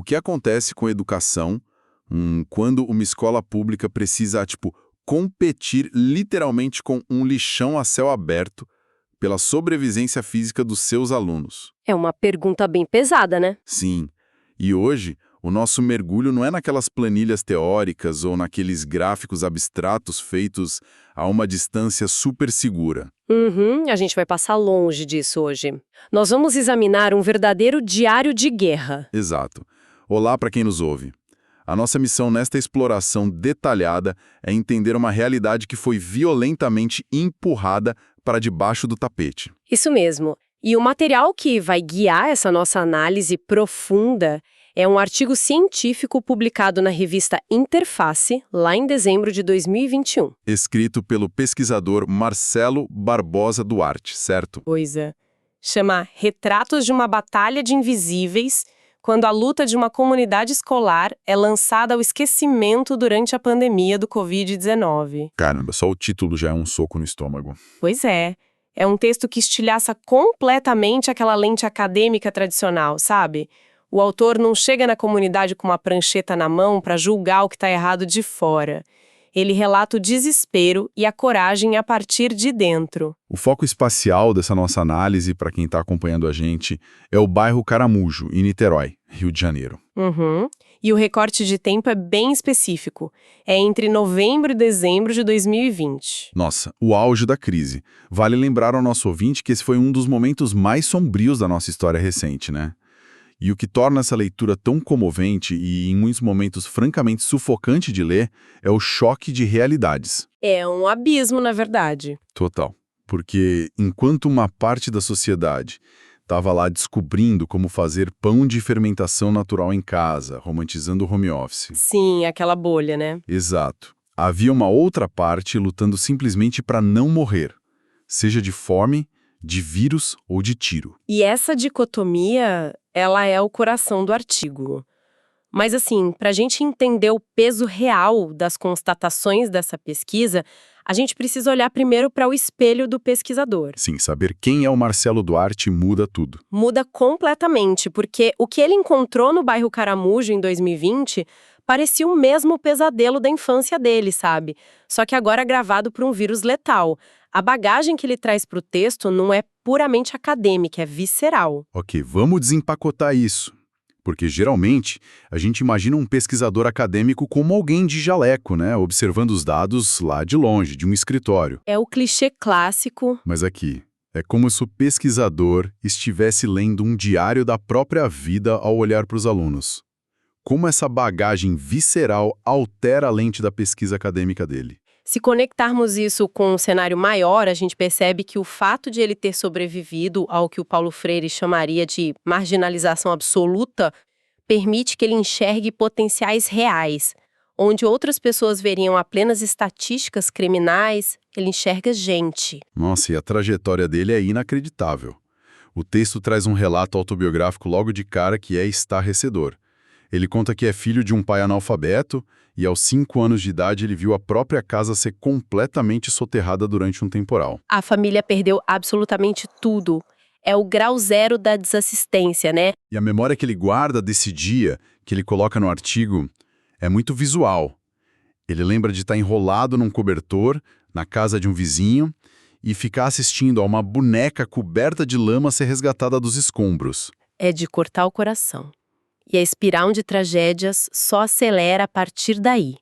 que acontece com a educação quando uma escola pública precisa, competir literalmente com um lixão a céu aberto pela sobrevivência física dos seus alunos? É uma pergunta bem pesada, né? Sim. E hoje, o nosso mergulho não é naquelas planilhas teóricas ou naqueles gráficos abstratos feitos a uma distância super segura. A gente vai passar longe disso hoje. Nós vamos examinar um verdadeiro diário de guerra. Exato. Olá para quem nos ouve. A nossa missão nesta exploração detalhada é entender uma realidade que foi violentamente empurrada para debaixo do tapete. Isso mesmo. E o material que vai guiar essa nossa análise profunda é um artigo científico publicado na revista Interface, lá em dezembro de 2021. Escrito pelo pesquisador Marcelo Barbosa Duarte, certo? Pois é. Chama Retratos de uma Batalha de Invisíveis, quando a luta de uma comunidade escolar é lançada ao esquecimento durante a pandemia do Covid-19. Caramba, só o título já é um soco no estômago. Pois é. É um texto que estilhaça completamente aquela lente acadêmica tradicional, sabe? O autor não chega na comunidade com uma prancheta na mão para julgar o que está errado de fora. Ele relata o desespero e a coragem a partir de dentro. O foco espacial dessa nossa análise, para quem está acompanhando a gente, é o bairro Caramujo, em Niterói, Rio de Janeiro. E o recorte de tempo é bem específico. É entre novembro e dezembro de 2020. Nossa, o auge da crise. Vale lembrar ao nosso ouvinte que esse foi um dos momentos mais sombrios da nossa história recente, né? E o que torna essa leitura tão comovente e, em muitos momentos, francamente sufocante de ler, é o choque de realidades. É um abismo, na verdade. Total. Porque, enquanto uma parte da sociedade estava lá descobrindo como fazer pão de fermentação natural em casa, romantizando o home office. Sim, aquela bolha, né? Exato. Havia uma outra parte lutando simplesmente para não morrer, seja de fome, de vírus ou de tiro. E essa dicotomia, ela é o coração do artigo. Mas assim, para a gente entender o peso real das constatações dessa pesquisa, a gente precisa olhar primeiro para o espelho do pesquisador. Sim, saber quem é o Marcelo Duarte muda tudo. Muda completamente, porque o que ele encontrou no bairro Caramujo em 2020 parecia o mesmo pesadelo da infância dele, sabe? Só que agora gravado por um vírus letal. A bagagem que ele traz para o texto não é puramente acadêmica, é visceral. Ok, vamos desempacotar isso. Porque, geralmente, a gente imagina um pesquisador acadêmico como alguém de jaleco, né? Observando os dados lá de longe, de um escritório. É o clichê clássico. Mas aqui, é como se o pesquisador estivesse lendo um diário da própria vida ao olhar para os alunos. Como essa bagagem visceral altera a lente da pesquisa acadêmica dele. Se conectarmos isso com um cenário maior, a gente percebe que o fato de ele ter sobrevivido ao que o Paulo Freire chamaria de marginalização absoluta permite que ele enxergue potenciais reais. Onde outras pessoas veriam apenas estatísticas criminais, ele enxerga gente. Nossa, e a trajetória dele é inacreditável. O texto traz um relato autobiográfico logo de cara que é estarrecedor. Ele conta que é filho de um pai analfabeto e aos 5 anos de idade ele viu a própria casa ser completamente soterrada durante um temporal. A família perdeu absolutamente tudo. É o grau zero da desassistência, né? E a memória que ele guarda desse dia, que ele coloca no artigo, é muito visual. Ele lembra de estar enrolado num cobertor, na casa de um vizinho, e ficar assistindo a uma boneca coberta de lama ser resgatada dos escombros. É de cortar o coração. E a espiral de tragédias só acelera a partir daí.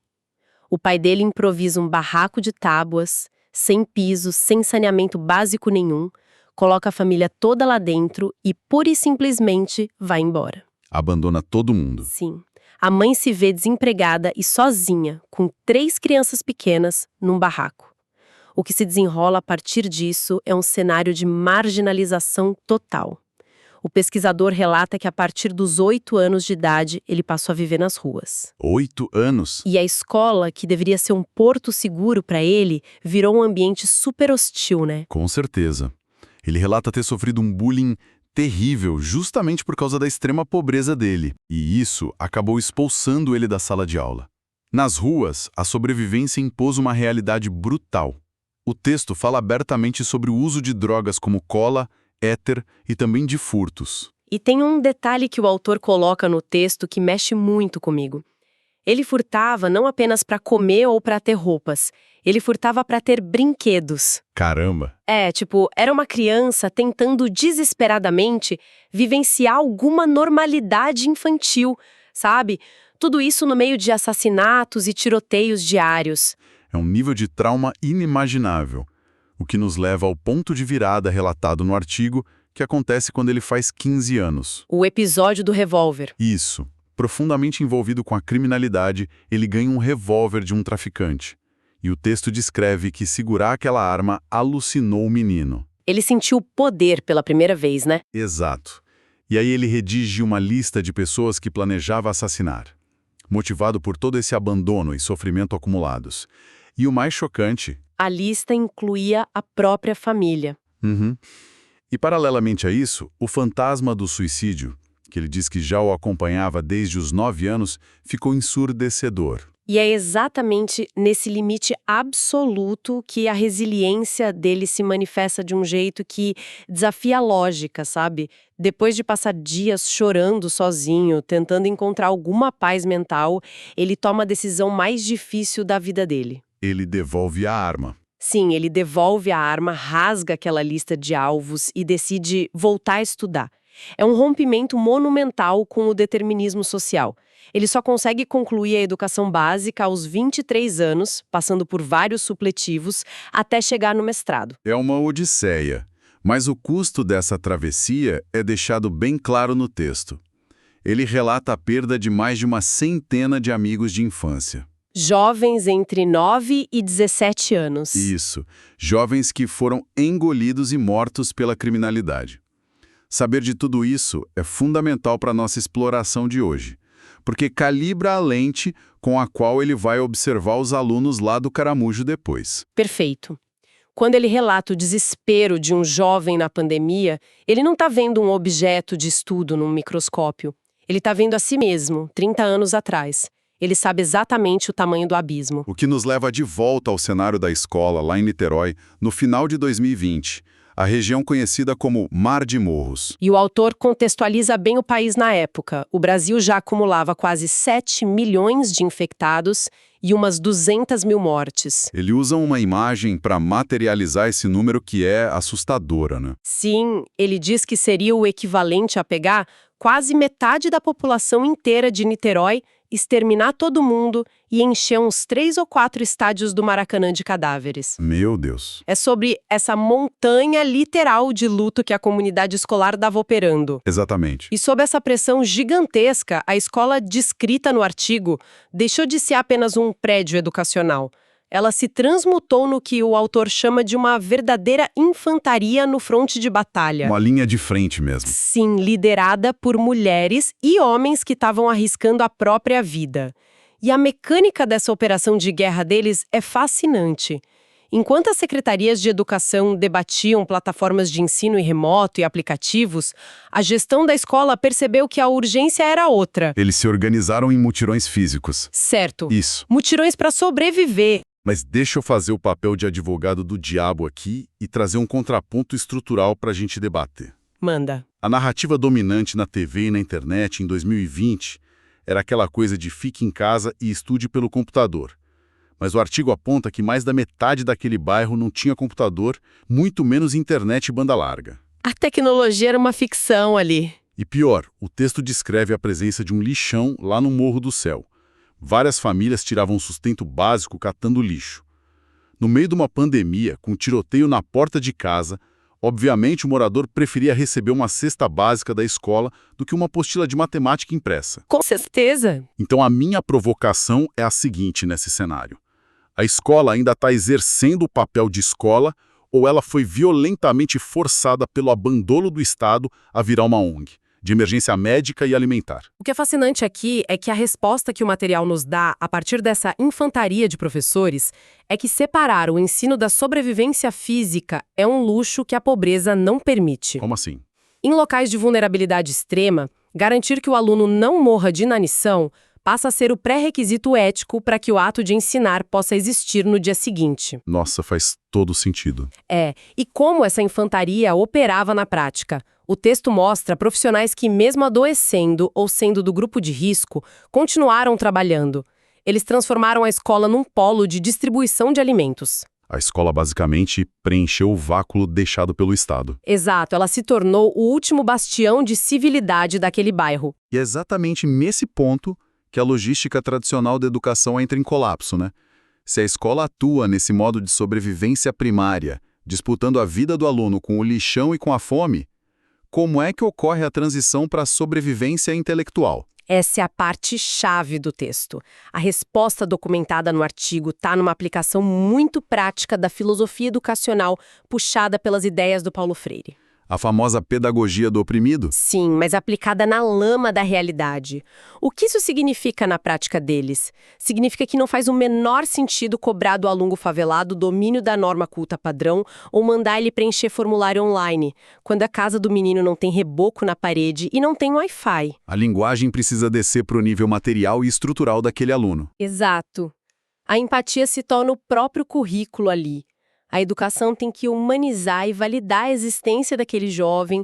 O pai dele improvisa um barraco de tábuas, sem piso, sem saneamento básico nenhum, coloca a família toda lá dentro e, pura e simplesmente, vai embora. Abandona todo mundo. Sim. A mãe se vê desempregada e sozinha, com 3 crianças pequenas, num barraco. O que se desenrola a partir disso é um cenário de marginalização total. O pesquisador relata que a partir dos 8 anos de idade, ele passou a viver nas ruas. 8 anos? E a escola, que deveria ser um porto seguro para ele, virou um ambiente super hostil, né? Com certeza. Ele relata ter sofrido um bullying terrível justamente por causa da extrema pobreza dele. E isso acabou expulsando ele da sala de aula. Nas ruas, a sobrevivência impôs uma realidade brutal. O texto fala abertamente sobre o uso de drogas como cola, éter e também de furtos. E tem um detalhe que o autor coloca no texto que mexe muito comigo. Ele furtava não apenas para comer ou para ter roupas. Ele furtava para ter brinquedos. Caramba! Era uma criança tentando desesperadamente vivenciar alguma normalidade infantil, sabe? Tudo isso no meio de assassinatos e tiroteios diários. É um nível de trauma inimaginável, o que nos leva ao ponto de virada relatado no artigo, que acontece quando ele faz 15 anos. O episódio do revólver. Isso. Profundamente envolvido com a criminalidade, ele ganha um revólver de um traficante. E o texto descreve que segurar aquela arma alucinou o menino. Ele sentiu poder pela primeira vez, né? Exato. E aí ele redige uma lista de pessoas que planejava assassinar, motivado por todo esse abandono e sofrimento acumulados. E o mais chocante... A lista incluía a própria família. E paralelamente a isso, o fantasma do suicídio, que ele diz que já o acompanhava desde os 9 anos, ficou ensurdecedor. E é exatamente nesse limite absoluto que a resiliência dele se manifesta de um jeito que desafia a lógica, sabe? Depois de passar dias chorando sozinho, tentando encontrar alguma paz mental, ele toma a decisão mais difícil da vida dele. Ele devolve a arma. Sim, ele devolve a arma, rasga aquela lista de alvos e decide voltar a estudar. É um rompimento monumental com o determinismo social. Ele só consegue concluir a educação básica aos 23 anos, passando por vários supletivos, até chegar no mestrado. É uma odisseia, mas o custo dessa travessia é deixado bem claro no texto. Ele relata a perda de mais de uma centena de amigos de infância. Jovens entre 9 e 17 anos. Isso, jovens que foram engolidos e mortos pela criminalidade. Saber de tudo isso é fundamental para a nossa exploração de hoje, porque calibra a lente com a qual ele vai observar os alunos lá do Caramujo depois. Perfeito. Quando ele relata o desespero de um jovem na pandemia, ele não está vendo um objeto de estudo num microscópio. Ele está vendo a si mesmo, 30 anos atrás. Ele sabe exatamente o tamanho do abismo. O que nos leva de volta ao cenário da escola, lá em Niterói, no final de 2020. A região conhecida como Mar de Morros. E o autor contextualiza bem o país na época. O Brasil já acumulava quase 7 milhões de infectados e umas 200 mil mortes. Ele usa uma imagem para materializar esse número que é assustadora, né? Sim, ele diz que seria o equivalente a pegar quase metade da população inteira de Niterói, exterminar todo mundo e encher uns 3 ou 4 estádios do Maracanã de cadáveres. Meu Deus. É sobre essa montanha literal de luto que a comunidade escolar estava operando. Exatamente. E sob essa pressão gigantesca, a escola descrita no artigo deixou de ser apenas um prédio educacional. Ela se transmutou no que o autor chama de uma verdadeira infantaria no fronte de batalha. Uma linha de frente mesmo. Sim, liderada por mulheres e homens que estavam arriscando a própria vida. E a mecânica dessa operação de guerra deles é fascinante. Enquanto as secretarias de educação debatiam plataformas de ensino remoto e aplicativos, a gestão da escola percebeu que a urgência era outra. Eles se organizaram em mutirões físicos. Certo. Isso. Mutirões para sobreviver. Mas deixa eu fazer o papel de advogado do diabo aqui e trazer um contraponto estrutural para a gente debater. Manda. A narrativa dominante na TV e na internet em 2020 era aquela coisa de fique em casa e estude pelo computador. Mas o artigo aponta que mais da metade daquele bairro não tinha computador, muito menos internet e banda larga. A tecnologia era uma ficção ali. E pior, o texto descreve a presença de um lixão lá no Morro do Céu. Várias famílias tiravam sustento básico catando lixo. No meio de uma pandemia, com tiroteio na porta de casa, obviamente o morador preferia receber uma cesta básica da escola do que uma apostila de matemática impressa. Com certeza. Então a minha provocação é a seguinte nesse cenário. A escola ainda está exercendo o papel de escola ou ela foi violentamente forçada pelo abandono do Estado a virar uma ONG, de emergência médica e alimentar? O que é fascinante aqui é que a resposta que o material nos dá, a partir dessa infantaria de professores, é que separar o ensino da sobrevivência física é um luxo que a pobreza não permite. Como assim? Em locais de vulnerabilidade extrema, garantir que o aluno não morra de inanição passa a ser o pré-requisito ético para que o ato de ensinar possa existir no dia seguinte. Nossa, faz todo sentido. E como essa infantaria operava na prática? O texto mostra profissionais que, mesmo adoecendo ou sendo do grupo de risco, continuaram trabalhando. Eles transformaram a escola num polo de distribuição de alimentos. A escola basicamente preencheu o vácuo deixado pelo Estado. Exato, ela se tornou o último bastião de civilidade daquele bairro. E é exatamente nesse ponto que a logística tradicional da educação entra em colapso, né? Se a escola atua nesse modo de sobrevivência primária, disputando a vida do aluno com o lixão e com a fome, como é que ocorre a transição para a sobrevivência intelectual? Essa é a parte chave do texto. A resposta documentada no artigo está numa aplicação muito prática da filosofia educacional puxada pelas ideias do Paulo Freire. A famosa pedagogia do oprimido? Sim, mas aplicada na lama da realidade. O que isso significa na prática deles? Significa que não faz o menor sentido cobrar do aluno favelado o domínio da norma culta padrão ou mandar ele preencher formulário online, quando a casa do menino não tem reboco na parede e não tem Wi-Fi. A linguagem precisa descer para o nível material e estrutural daquele aluno. Exato. A empatia se torna o próprio currículo ali. A educação tem que humanizar e validar a existência daquele jovem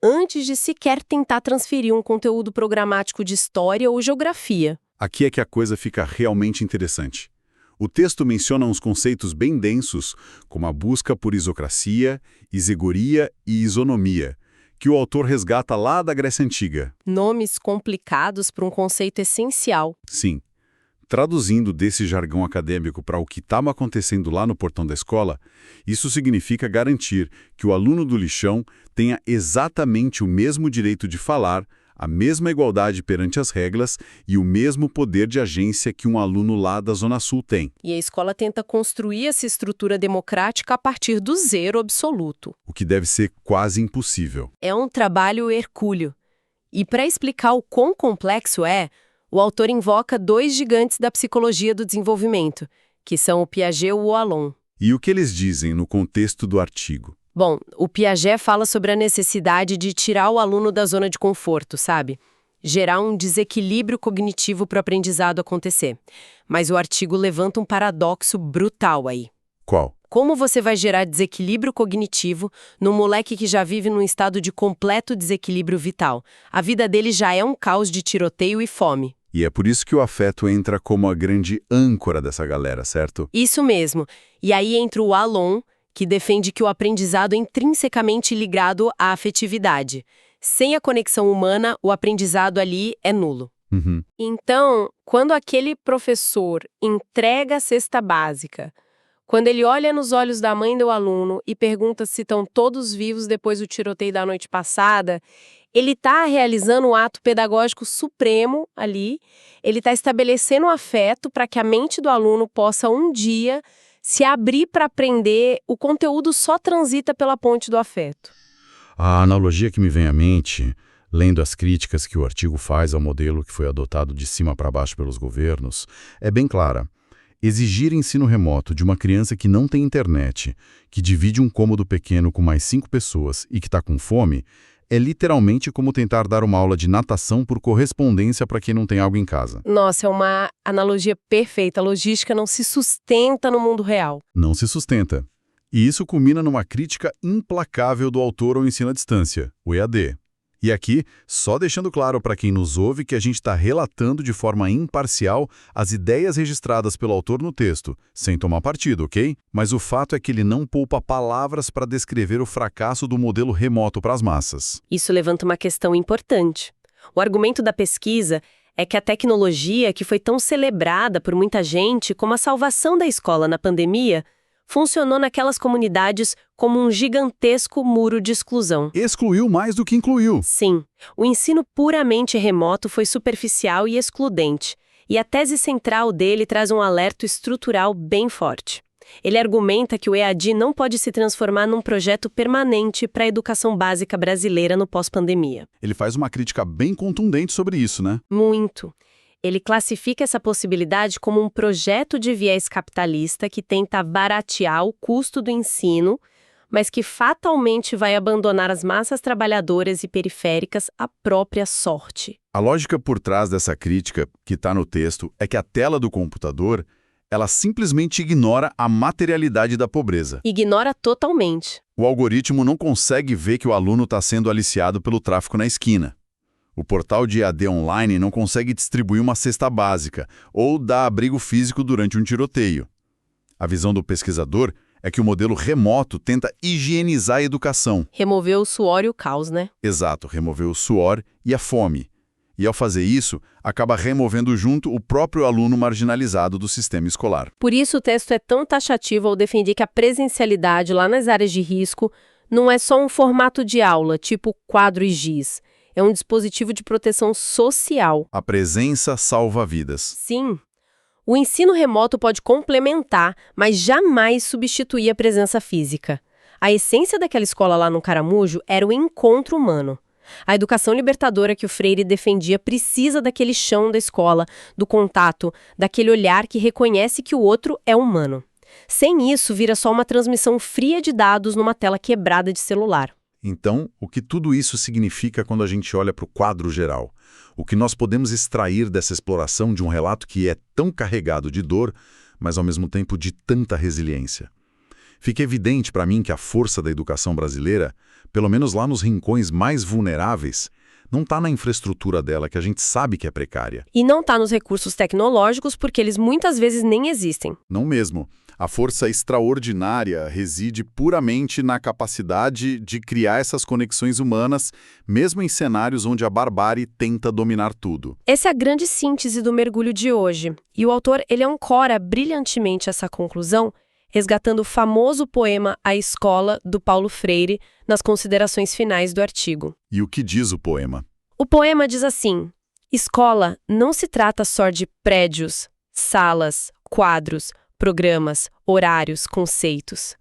antes de sequer tentar transferir um conteúdo programático de história ou geografia. Aqui é que a coisa fica realmente interessante. O texto menciona uns conceitos bem densos, como a busca por isocracia, isegoria e isonomia, que o autor resgata lá da Grécia Antiga. Nomes complicados para um conceito essencial. Sim. Traduzindo desse jargão acadêmico para o que estava acontecendo lá no portão da escola, isso significa garantir que o aluno do lixão tenha exatamente o mesmo direito de falar, a mesma igualdade perante as regras e o mesmo poder de agência que um aluno lá da Zona Sul tem. E a escola tenta construir essa estrutura democrática a partir do zero absoluto. O que deve ser quase impossível. É um trabalho hercúleo. E para explicar o quão complexo é, o autor invoca dois gigantes da psicologia do desenvolvimento, que são o Piaget e o Wallon. E o que eles dizem no contexto do artigo? Bom, o Piaget fala sobre a necessidade de tirar o aluno da zona de conforto, sabe? Gerar um desequilíbrio cognitivo para o aprendizado acontecer. Mas o artigo levanta um paradoxo brutal aí. Qual? Como você vai gerar desequilíbrio cognitivo num moleque que já vive num estado de completo desequilíbrio vital? A vida dele já é um caos de tiroteio e fome. E é por isso que o afeto entra como a grande âncora dessa galera, certo? Isso mesmo. E aí entra o Wallon, que defende que o aprendizado é intrinsecamente ligado à afetividade. Sem a conexão humana, o aprendizado ali é nulo. Uhum. Então, quando aquele professor entrega a cesta básica, quando ele olha nos olhos da mãe do aluno e pergunta se estão todos vivos depois do tiroteio da noite passada, ele está realizando um ato pedagógico supremo ali, ele está estabelecendo um afeto para que a mente do aluno possa um dia se abrir para aprender, o conteúdo só transita pela ponte do afeto. A analogia que me vem à mente, lendo as críticas que o artigo faz ao modelo que foi adotado de cima para baixo pelos governos, é bem clara. Exigir ensino remoto de uma criança que não tem internet, que divide um cômodo pequeno com mais 5 pessoas e que está com fome, é literalmente como tentar dar uma aula de natação por correspondência para quem não tem algo em casa. Nossa, é uma analogia perfeita. A logística não se sustenta no mundo real. Não se sustenta. E isso culmina numa crítica implacável do autor ao ensino à distância, o EAD. E aqui, só deixando claro para quem nos ouve que a gente está relatando de forma imparcial as ideias registradas pelo autor no texto, sem tomar partido, ok? Mas o fato é que ele não poupa palavras para descrever o fracasso do modelo remoto para as massas. Isso levanta uma questão importante. O argumento da pesquisa é que a tecnologia, que foi tão celebrada por muita gente como a salvação da escola na pandemia, funcionou naquelas comunidades como um gigantesco muro de exclusão. Excluiu mais do que incluiu. Sim, o ensino puramente remoto foi superficial e excludente, e a tese central dele traz um alerta estrutural bem forte. Ele argumenta que o EAD não pode se transformar num projeto permanente para a educação básica brasileira no pós-pandemia. Ele faz uma crítica bem contundente sobre isso, né? Muito. Ele classifica essa possibilidade como um projeto de viés capitalista que tenta baratear o custo do ensino, mas que fatalmente vai abandonar as massas trabalhadoras e periféricas à própria sorte. A lógica por trás dessa crítica, que está no texto, é que a tela do computador, ela simplesmente ignora a materialidade da pobreza. Ignora totalmente. O algoritmo não consegue ver que o aluno está sendo aliciado pelo tráfico na esquina. O portal de EAD online não consegue distribuir uma cesta básica ou dar abrigo físico durante um tiroteio. A visão do pesquisador é que o modelo remoto tenta higienizar a educação. Remover o suor e o caos, né? Exato, remover o suor e a fome. E ao fazer isso, acaba removendo junto o próprio aluno marginalizado do sistema escolar. Por isso o texto é tão taxativo ao defender que a presencialidade lá nas áreas de risco não é só um formato de aula, tipo quadro e giz. É um dispositivo de proteção social. A presença salva vidas. Sim. O ensino remoto pode complementar, mas jamais substituir a presença física. A essência daquela escola lá no Caramujo era o encontro humano. A educação libertadora que o Freire defendia precisa daquele chão da escola, do contato, daquele olhar que reconhece que o outro é humano. Sem isso, vira só uma transmissão fria de dados numa tela quebrada de celular. Então, o que tudo isso significa quando a gente olha para o quadro geral? O que nós podemos extrair dessa exploração de um relato que é tão carregado de dor, mas ao mesmo tempo de tanta resiliência? Fica evidente para mim que a força da educação brasileira, pelo menos lá nos rincões mais vulneráveis, não está na infraestrutura dela, que a gente sabe que é precária. E não está nos recursos tecnológicos, porque eles muitas vezes nem existem. Não mesmo. A força extraordinária reside puramente na capacidade de criar essas conexões humanas, mesmo em cenários onde a barbárie tenta dominar tudo. Essa é a grande síntese do mergulho de hoje. E o autor, ele ancora brilhantemente essa conclusão, resgatando o famoso poema A Escola, do Paulo Freire, nas considerações finais do artigo. E o que diz o poema? O poema diz assim: escola não se trata só de prédios, salas, quadros, programas, horários, conceitos.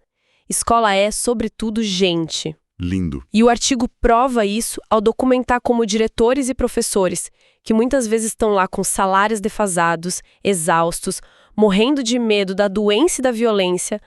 Escola é, sobretudo, gente. Lindo. E o artigo prova isso ao documentar como diretores e professores, que muitas vezes estão lá com salários defasados, exaustos, morrendo de medo da doença e da violência,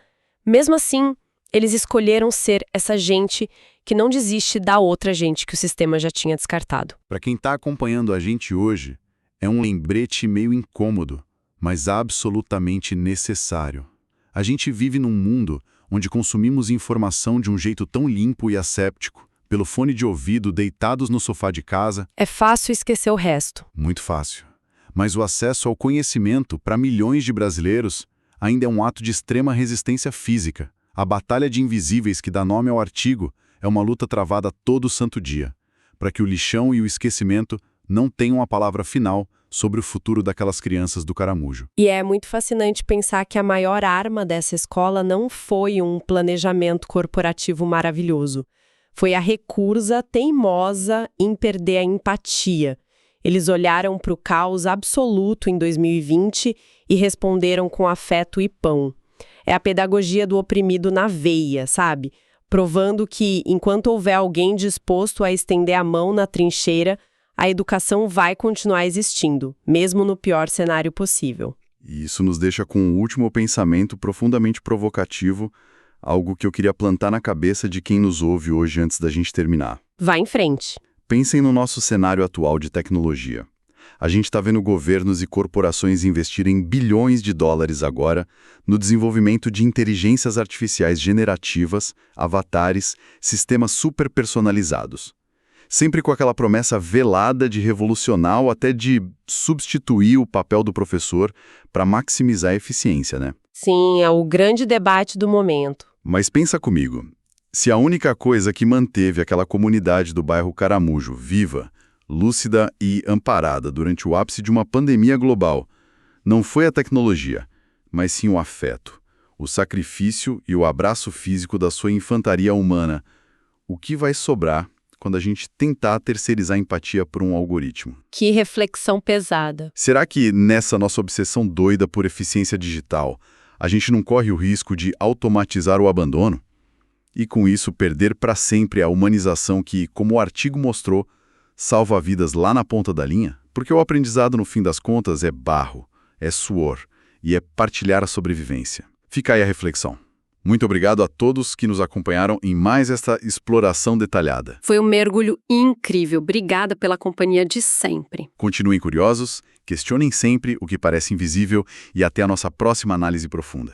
mesmo assim, eles escolheram ser essa gente que não desiste da outra gente que o sistema já tinha descartado. Para quem está acompanhando a gente hoje, é um lembrete meio incômodo, mas absolutamente necessário. A gente vive num mundo onde consumimos informação de um jeito tão limpo e asséptico, pelo fone de ouvido, deitados no sofá de casa. É fácil esquecer o resto. Muito fácil. Mas o acesso ao conhecimento para milhões de brasileiros ainda é um ato de extrema resistência física. A batalha de invisíveis que dá nome ao artigo é uma luta travada todo santo dia, para que o lixão e o esquecimento não tenham a palavra final sobre o futuro daquelas crianças do Caramujo. E é muito fascinante pensar que a maior arma dessa escola não foi um planejamento corporativo maravilhoso. Foi a recusa teimosa em perder a empatia. Eles olharam para o caos absoluto em 2020 e responderam com afeto e pão. É a pedagogia do oprimido na veia, sabe? Provando que, enquanto houver alguém disposto a estender a mão na trincheira, a educação vai continuar existindo, mesmo no pior cenário possível. E isso nos deixa com um último pensamento profundamente provocativo, algo que eu queria plantar na cabeça de quem nos ouve hoje antes da gente terminar. Vá em frente. Pensem no nosso cenário atual de tecnologia. A gente está vendo governos e corporações investirem bilhões de dólares agora no desenvolvimento de inteligências artificiais generativas, avatares, sistemas super personalizados. Sempre com aquela promessa velada de revolucionar ou até de substituir o papel do professor para maximizar a eficiência, né? Sim, é o grande debate do momento. Mas pensa comigo, se a única coisa que manteve aquela comunidade do bairro Caramujo viva, lúcida e amparada durante o ápice de uma pandemia global, não foi a tecnologia, mas sim o afeto, o sacrifício e o abraço físico da sua infantaria humana, o que vai sobrar quando a gente tentar terceirizar a empatia por um algoritmo? Que reflexão pesada. Será que nessa nossa obsessão doida por eficiência digital, a gente não corre o risco de automatizar o abandono? E com isso perder para sempre a humanização que, como o artigo mostrou, salva vidas lá na ponta da linha? Porque o aprendizado, no fim das contas, é barro, é suor e é partilhar a sobrevivência. Fica aí a reflexão. Muito obrigado a todos que nos acompanharam em mais esta exploração detalhada. Foi um mergulho incrível. Obrigada pela companhia de sempre. Continuem curiosos, questionem sempre o que parece invisível e até a nossa próxima análise profunda.